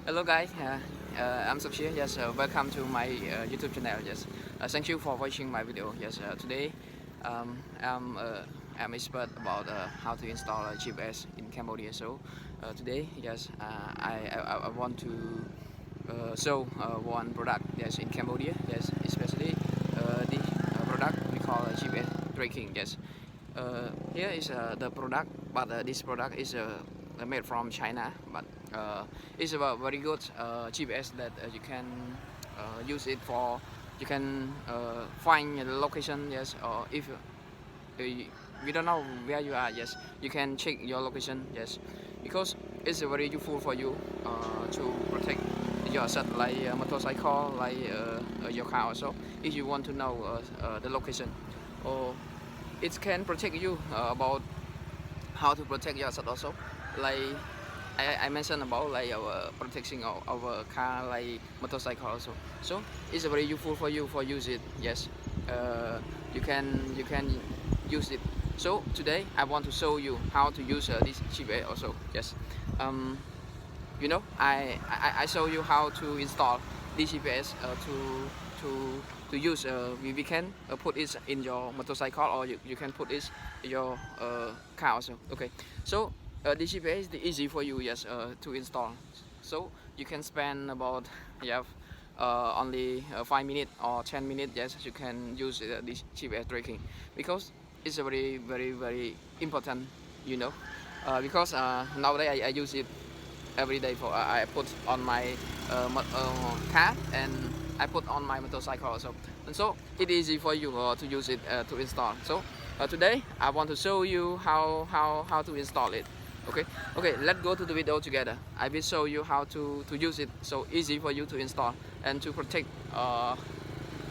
Hello guys, I'm Sokshir. Yes, welcome to my YouTube channel. Yes, thank you for watching my video. Yes, today I'm expert about how to install a GPS in Cambodia. So today, yes, I want to show one product. Yes, in Cambodia. Yes, especially the product we call GPS tracking. Yes, here is the product, but this product is made from China, but it's a very good GPS that you can use it for. You can find the location. Yes, or if we don't know where you are. Yes, you can check your location. Yes, because it's very useful for you to protect your asset like motorcycle, like your car also. If you want to know the location, or it can protect you about how to protect yourself also, like I mentioned about like our protection of our car, like motorcycle also. So it's very useful for you for use it. Yes, you can use it. So today I want to show you how to use this GPS also. Yes, um, I show you how to install this GPS to use. We can put it in your motorcycle, or you can put it in your car also. Okay, so this GPS is easy for you. Yes, to install. So you can spend about only 5 minutes or 10 minutes. Yes, you can use this GPS tracking, because it's a very important. You know, because nowadays I use it every day. For I put on my car, and I put on my motorcycle also, and so it's easy for you to use it to install. So today I want to show you how to install it. Okay, let's go to the video together. I will show you how to use it, so easy for you to install and to protect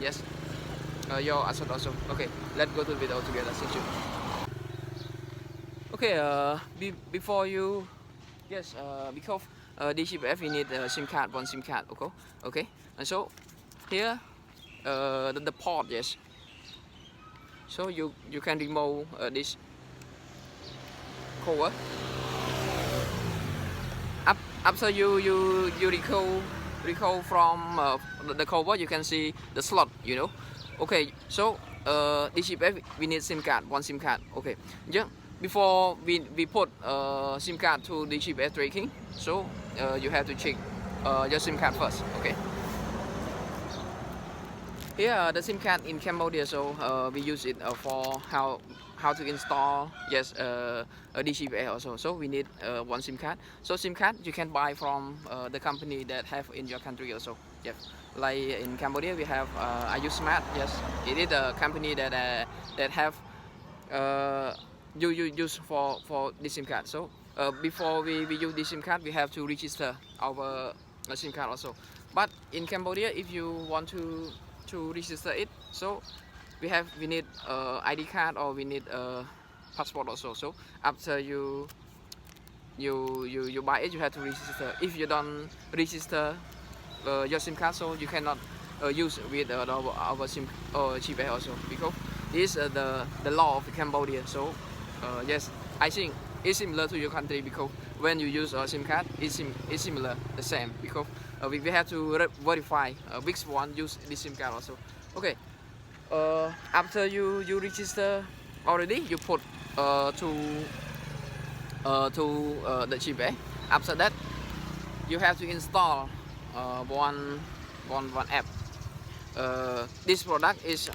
yes your asset also. Okay, let's go to the video together. Thank you. Okay, before you, yes, because DCBF we need a SIM card, one SIM card. Okay, and so here the port. Yes, so you can remove this cover. After you recall from the cover, you can see the slot. Okay, so DCBF we need SIM card, one SIM card. Okay, yeah. Before we put SIM card to the GPS tracking, so you have to check your SIM card first. Okay. Here the SIM card in Cambodia, so we use it for how to install. Yes, a DCBA also. So we need one SIM card. So SIM card you can buy from the company that have in your country also. Yes, like in Cambodia we have IU Smart. Yes, it is a company that have you use for this SIM card. So before we use this SIM card, we have to register our SIM card also. But in Cambodia, if you want to register it, so we need ID card, or we need passport also. So after you buy it, you have to register. If you don't register your SIM card, so you cannot use with our SIM GPS also, because this is the law of Cambodia. So yes, I think it's similar to your country, because when you use a SIM card, it's similar, the same, because we have to verify which one use this SIM card also. Okay, after you register already, you put to the GPS. After that, you have to install one app. This product is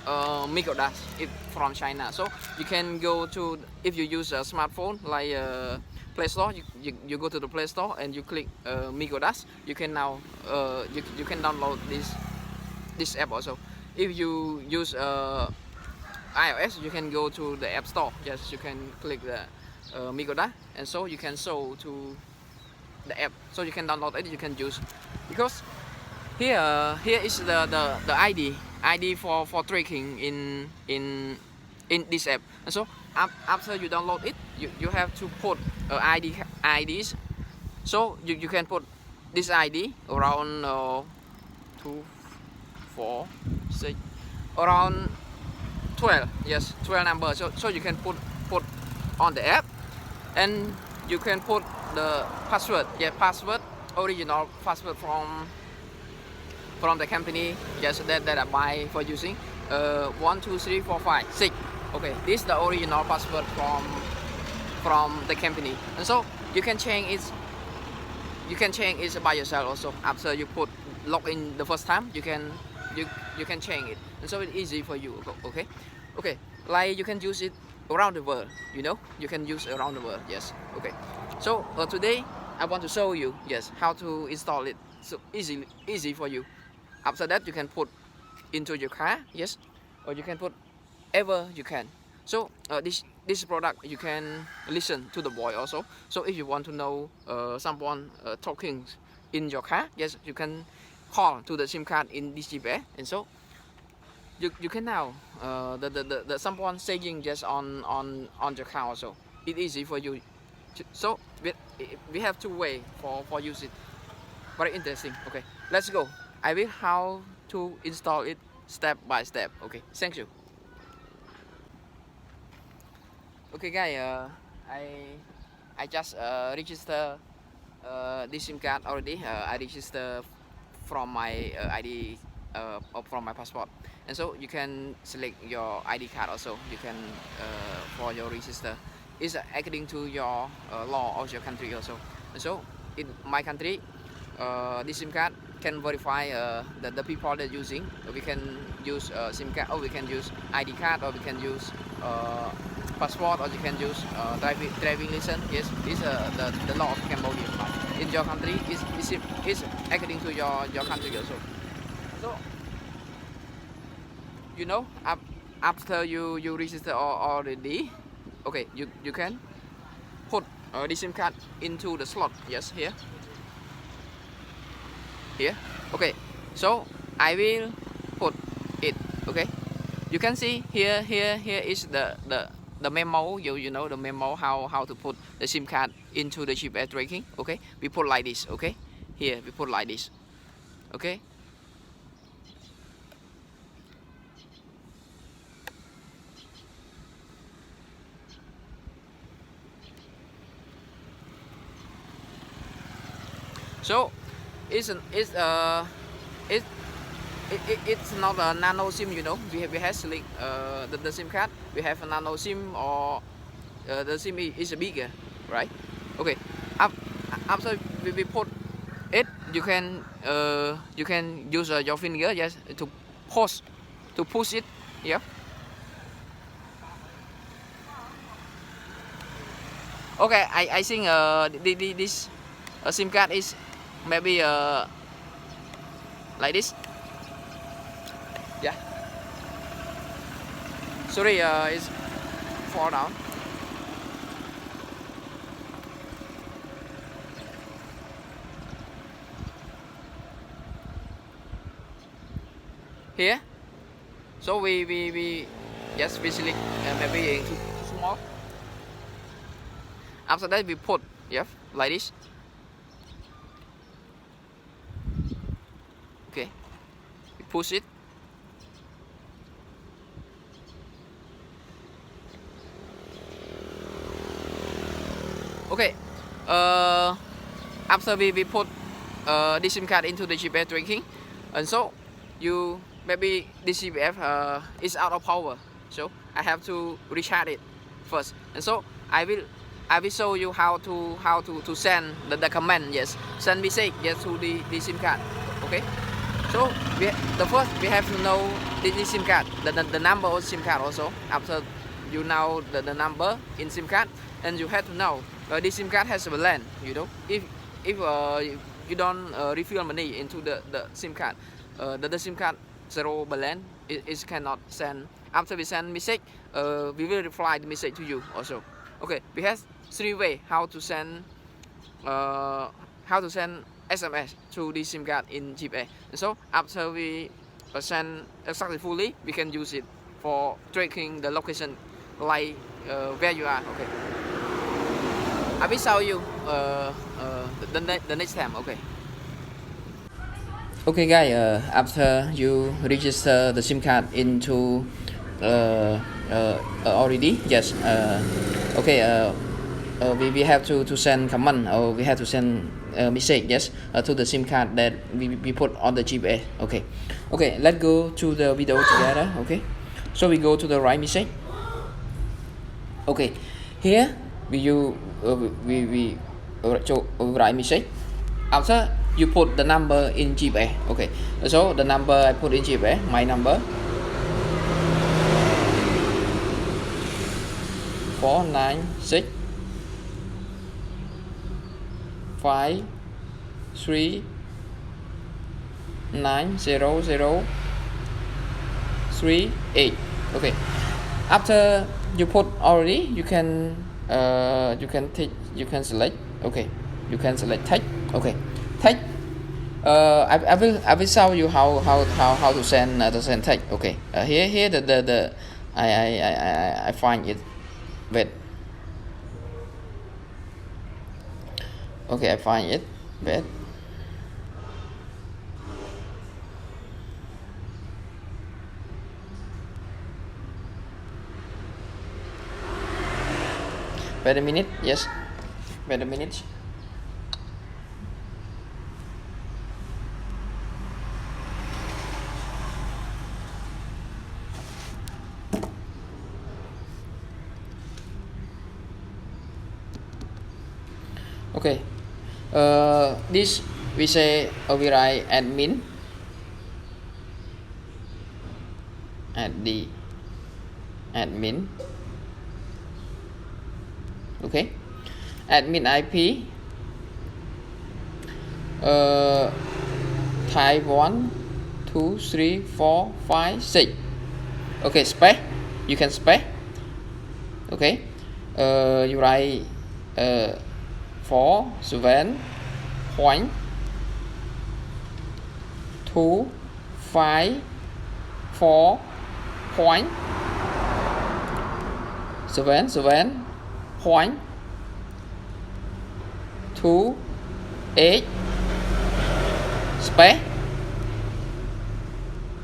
Microdash, it from China. So you can go to, if you use a smartphone like Play Store, you go to the Play Store and you click Microdash. You can now you can download this app also. If you use iOS, you can go to the App Store. Yes, you can click the Microdash, and so you can show to the app, so you can download it, you can use, because here is the ID for tracking in this app. And so after you download it, you have to put IDs. So you can put this ID around 2, 4, 6, around 12. Yes, 12 numbers. So you can put on the app, and you can put the password. Yeah, password original passport from the company, just that I buy for using. 1, 2, 3, 4, 5, 6. Okay, this is the original passport from the company, and so you can change it. You can change it by yourself also. After you put log in the first time, you can change it, and so it's easy for you. Okay, okay. Like you can use it around the world. You know, you can use around the world. Yes. Okay. So today I want to show you, yes, how to install it. So easy for you. After that, you can put into your car, yes, or you can put ever you can. So this product you can listen to the voice also. So if you want to know someone talking in your car, yes, you can call to the SIM card in this GPS, and so you can now the someone saying just on your car also. It's easy for you. So we have two way for use it. Very interesting. Okay, let's go. I will how to install it step by step. Okay, thank you. Okay guys, I just register this SIM card already. I register from my ID or from my passport, and so you can select your ID card also. You can for your register. It's according to your law of your country also. And so in my country, this SIM card can verify the people that using. We can use SIM card, or we can use ID card, or we can use passport, or you can use driving license. Yes, this is the law of Cambodia. But in your country, it's according to your country also. So you know, after you register already, okay, you can put the SIM card into the slot. Yes, here. Okay, so I will put it. Okay, you can see here is the memo. You know the memo how to put the SIM card into the GPS tracking. Okay, we put like this. Okay, here we put like this. Okay. So it's not a nano SIM, you know. We have select the SIM card. We have a nano SIM, or the SIM is bigger, right? Okay. After we put it, you can use your finger just to push it. Yeah. Okay. I think this SIM card is maybe like this. Yeah. Sorry, it's fall down. Here. So we just select maybe too small. After that we put, yeah, like this. Okay, we push it. Okay, after we put this SIM card into the GPS tracking, and so maybe this GPS is out of power, so I have to recharge it first, and so I will show you how to send the command. Yes, send message, yes, to the SIM card. Okay. So the first we have to know the SIM card, the number of SIM card also. After you know the number in SIM card, and you have to know this SIM card has a balance. You know, if you don't refill money into the SIM card, the SIM card zero balance, it cannot send. After we send message, we will reply the message to you also. Okay, we have 3 ways how to send SMS to the SIM card in GPS. So after we send successfully, we can use it for tracking the location, like where you are. Okay. I will show you the next time. Okay. Okay, guys. After you register the SIM card into already, yes. Okay. we have to send command, or we have to send message, yes, to the SIM card that we put on the GPS. Okay, let's go to the video together. Okay, so we go to the right message. Okay, here we write message. After you put the number in GPS. Okay, so the number I put in GPS, my number 496 5 3 9 0 0 3 8. Okay, after you put already, you can select. Okay, you can select text. Okay, text. I will show you how to send text. Okay, here the I find it. Wait. Okay, I find it. Wait. Wait a minute. Yes. Wait a minute. Okay. This we say we write admin okay, admin IP type 1 2 3 4 5 6. Okay, space, you can space. Okay, you write 4 7 point 2 5 4 point 7 7 point 2 8 space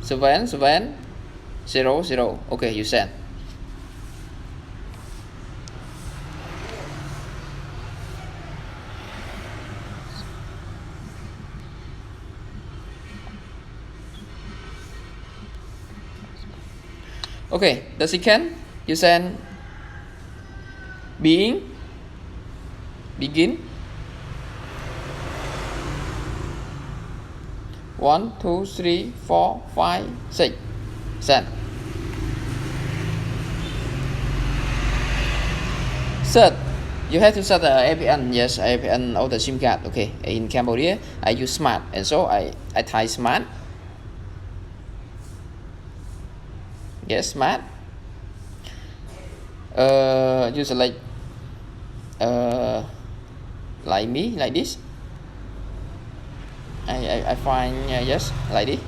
7 7 0 0. Okay, you send. Okay, the second you send begin 1 2 3 4 5 6 send. Third, you have to set the APN. Yes, APN of the SIM card. Okay, in Cambodia I use smart, and so I type smart. Yes, smart. You select like me, like this. I find yes, like this,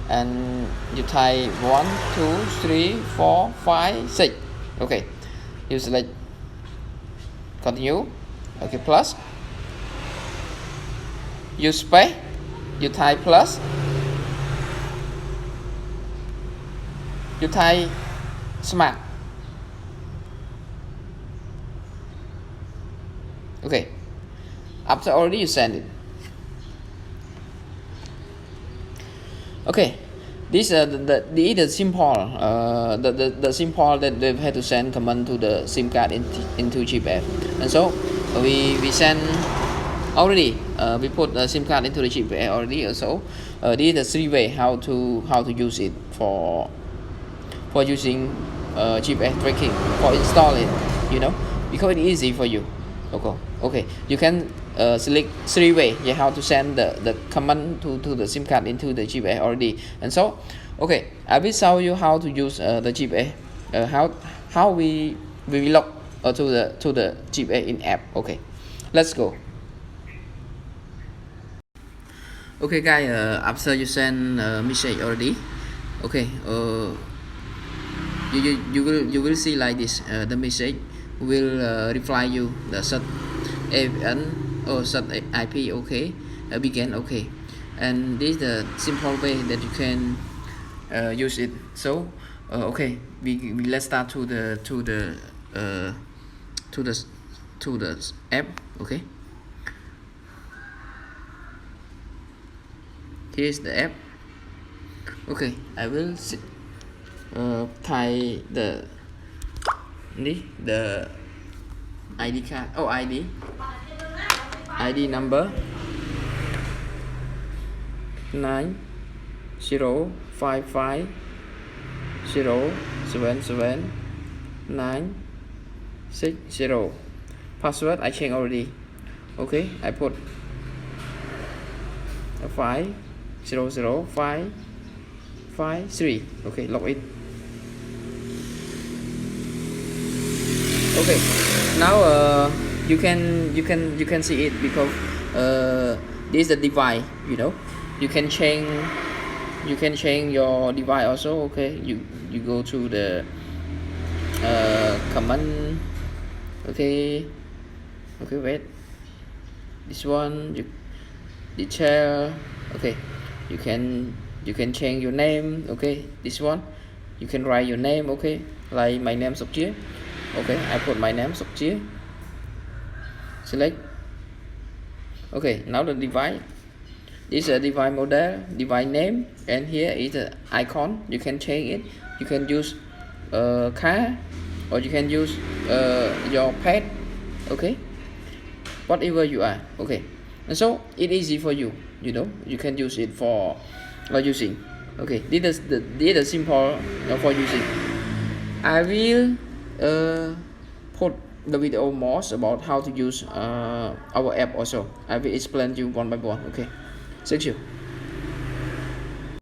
and you type 1 2 3 4 5 6. Okay, you select continue. Okay, plus, you space, you type plus, you type smart. Okay, after already you send it. Okay, this the simple the simple that they've had to send command to the SIM card into GPS, and so we send already. We put the SIM card into the GPS already. Also, this is the 3 way how to use it for using GPS tracking, for install it, because it's easy for you. Okay, you can select 3 way, yeah, how to send the command to the SIM card into the GPS already. And so, okay, I will show you how to use the GPS, how we log to the GPS in app. Okay, let's go. Okay guys, after you send message already, okay, you will see like this. The message will reply you the set APN or set IP. Okay, begin. Okay, and this is the simple way that you can use it. So okay, we let's start to the to the app. Okay, here's the app. Okay, I will type the ID card. Oh, ID number 9055077960. Password I changed already. Okay, I put 500553. Okay, log in. Okay, now you can see it because this is the device, you know. You can change your device also. Okay, you go to the command. Okay, wait, this one, detail. Okay, you can change your name. Okay, this one you can write your name. Okay, like my name Sóc Chia. Okay, I put my name Sóc Chia. Select. Okay, now the device. This is a device model, device name, and here is the icon. You can change it. You can use car, or you can use your pet. Okay, whatever you are. Okay, and so it's easy for you. You know, you can use it for using. Okay, this is simple for using. I will put the video more about how to use our app also. I will explain you one by one. Okay, thank you.